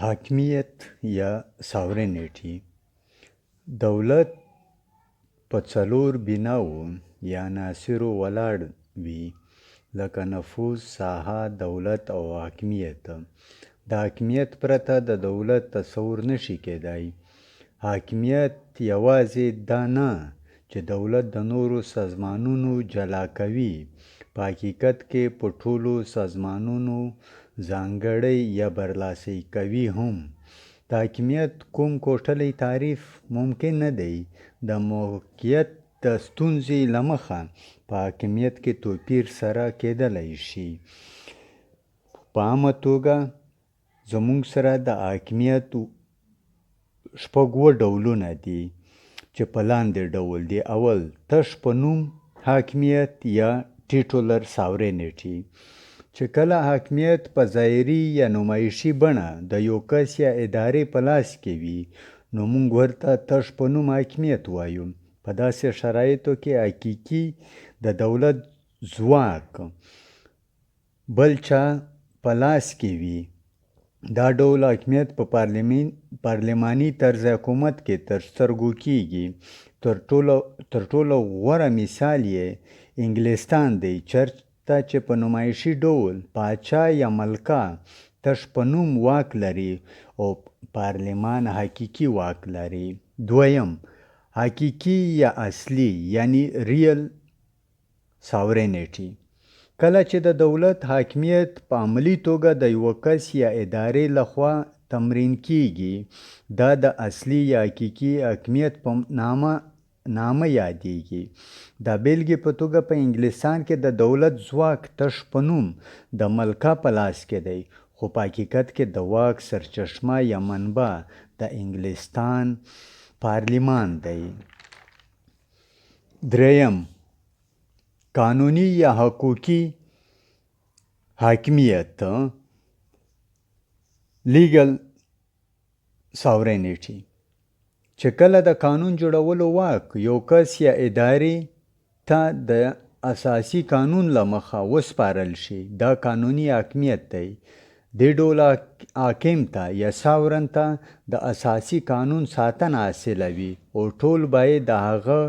حاکمیت یا ساورینټي دولت په څلور بناوو یا عناصرو ولاړ وي لکه نفوذ، ساحه، دولت او حاکمیت. د حاکمیت پرته د دولت تصور نشي کېدای. حاکمیت یوازې دا نه چې دولت د نورو سازمانونو جلا کوي، په حقیقت کې په ټولو سازمانونو ځانګړی یا برلاسي کوي هم. د حاکمیت کوم کوټلی تعریف ممکن نه دی. د موقعیت د ستونزې له مخه په حاکمیت کې توپیر سره کېدلی شي. په عامه توګه زموږ سره د حاکمیت شپږ ډولونه دي چې په لاندې ډول دي. اول، تش په نوم حاکمیت یا ټیټولر ساورینټي، چې کله حاکمیت په ظاهري یا نمایشي بڼه د یو کس یا ادارې په لاس کې وي، نو موږ ورته تش په نوم حاکمیت وایو. په داسې شرایطو کې حقیقي د دولت ځواک بل چا په لاس کې وي. دا ډول حاکمیت په پارلماني طرز حکومت کې تر سترګو کیږي. تر ټولو غوره مثال یې انګلستان دی، چېرته چې په نمایشي ډول پاچا یا ملکه تش په نوم واک لري او پارلمان حقیقي واک لري. دویم، حقیقي یا اصلي یعنی ریل ساورینټي، کله چې د دولت حاکمیت په عملي توګه د یو کس یا ادارې لخوا تمرین کیږي، دا د اصلي یا حقیقي حاکمیت په نامه یادیږي. د بیلګې په توګه په انګلستان کې د دولت ځواک تش په نوم د ملکه په لاس کې دی، خو په حقیقت کې د واک سرچشمه یا منبع د انګلستان پارلمان دی. دریم، قانوني یا حقوقي حاکمیت لیګل ساورینټي، چې کله د قانون جوړولو واک یو کس یا ادارې ته د اساسي قانون له مخه وسپارل شي، دا قانوني حاکمیت دی. دې ډول حاکم ته یا ساورن ته د اساسي قانون ساتنه حاصله وي او ټول باید د هغه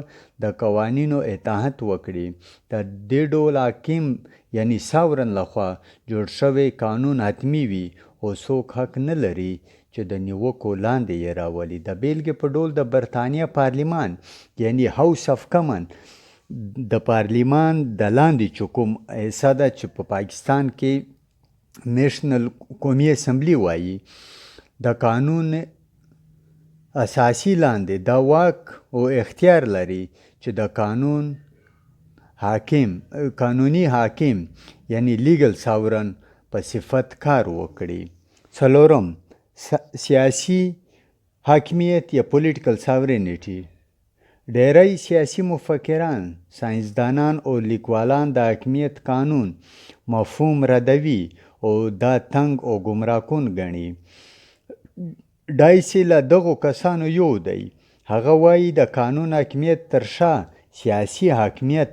د قوانینو اطاعت وکړي. د دې ډول حاکم یعنی ساورن لخوا جوړ شوی قانون حتمي وي او څوک حق نه لري چې د نیوکو لاندې یې راولي. د بیلګې په ډول د برطانیه پارلمان یعنی هاوس آف کامن د پارلمان د لاندې چې کوم حصه ده چې په پاکستان کې نیشنل قومي اسمبلی وایي، د قانون اساسی لاندې دا واک او اختیار لري چې د قانوني حاکم یعنی لیګل ساورن په صفت کار وکړي. څلورم، سیاسي حاکمیت یا پولیټیکل ساورینټي. ډیری سیاسي مفکران، ساینسدانان او لیکوالان د حاکمیت قانون مفهوم ردوي او دا تنګ او ګمراه کن ګڼي. ډایسي له دغو کسانو یو دی. هغه وایي د قانون حاکمیت تر شا سیاسي حاکمیت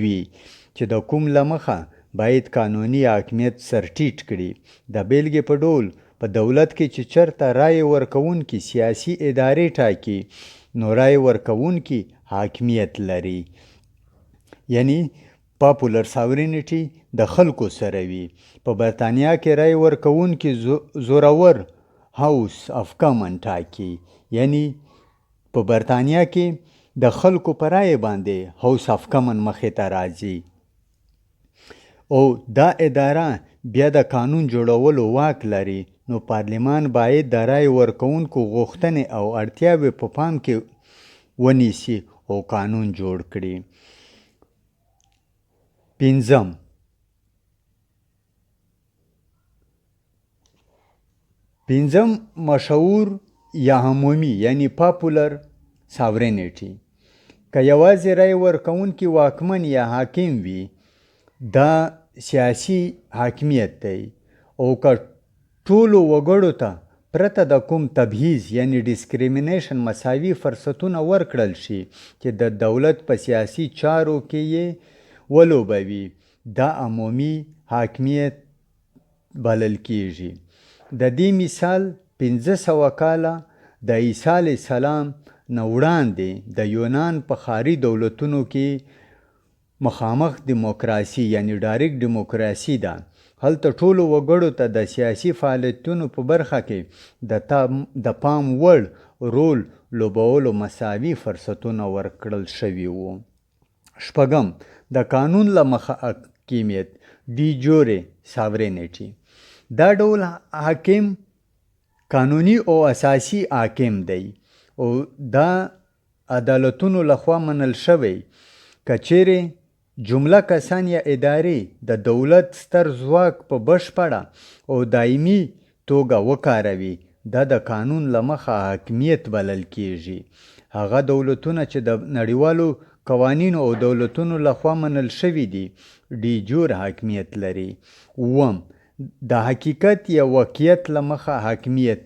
وي چې د کوم له مخه باید قانوني حاکمیت سر ټیټ کړي. د بیلګې په ډول په دولت کې چې چېرته رایې ورکوونکي سیاسي ادارې ټاکي، نو رایې ورکوونکي حاکمیت لري، یعنی پاپولر ساورینټي د خلکو سره وي. په برطانیه کې رایې ورکوونکي زورور هاوس آف کامن ټاکي، یعنی په برطانیه کې د خلکو په رایې باندې هاوس آف کامن مخې ته راځي او دا اداره بیا د قانون جوړولو واک لري. نو پارلمان باید د رایې ورکوونکو غوښتنې او اړتیاوې په پام کې ونیسي او قانون جوړ کړي. پنځم، مشهور یا عمومي یعنی پاپولر ساورینټي، که یوازې رایې ورکوونکي واکمن یا حاکم وي، دا سیاسي حاکمیت دی. او که ټولو وګړو ته پرته د کوم تبعیض یعنی ډیسکریمینیشن مساوي فرصتونه ورکړل شي چې د دولت په سیاسي چارو کې یې ولوبوي، دا عمومي حاکمیت بلل کیږي. د دې مثال 1500 کاله د عیسی علیه السلام نه وړاندې د یونان په ښاري دولتونو کې مخامخ دیموکراسي یعنی ډایرکټ دیموکراسي ده. هلته ټولو وګړو ته د سیاسي فعالیتونو په برخه کې د پام وړ رول لوبولو مساوي فرصتونه ورکړل شوي وو. 6. د قانون له مخه حاکمیت ډي جورې ساورینټي. دا ډول حاکم قانوني او اساسي حاکم دی او دا عدالتونو لخوا منل شوی. که چیرې جمله کسان یا ادارې د دولت ستر ځواک په بشپړه او دایمي توګه وکاروي، دا د قانون له مخه حاکمیت بلل کیږي. هغه دولتونه چې د نړیوالو قوانینو او دولتونو لخوا منل شوي دي ډي جور حاکمیت لري. 7. د حقیقت یا واقعیت له مخه حاکمیت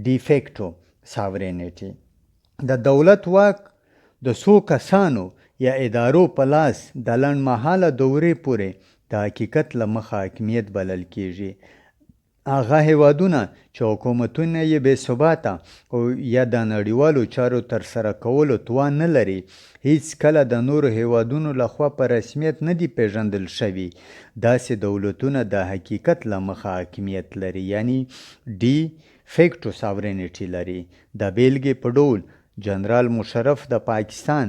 ډي فیکټو ساورینټي. د دولت واک د څو کسانو یا ادارو په لاس د لنډمهاله دورې پورې د حقیقت له مخه حاکمیت بلل کیږي. هغه هیوادونه چې حکومتونه یې بې ثباته او یا د نړیوالو چارو ترسره کولو توان نه لري، هیڅ کله د نورو هیوادونو لخوا په رسمیت نه دي پیژندل شوي. داسې دولتونه د حقیقت له مخه حاکمیت لري یعنی ډي فیکټو ساورینټي لري. د بیلګې په ډول جنرال مشرف د پاکستان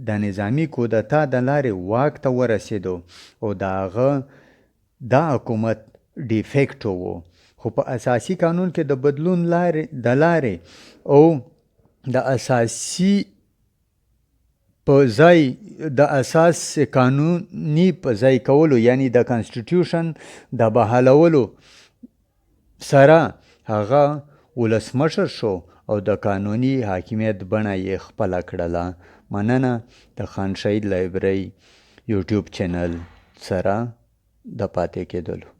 د نظامی کودتا د لارې واک ته ورسېدو او د هغه دا حکومت ډي فیکټو وو، خو په اساسي قانون کې د بدلون د لارې او د اساسي په ځای د اساس قانوني په ځای کولو یعنی د کانسټیټیوشن د بحالولو سره هغه ولسمشر شو او د قانوني حاکمیت بڼه یې خپله کړله. مننه. د خان شهید لایبرري یوټیوب چینل سره د پاتې کېدلو.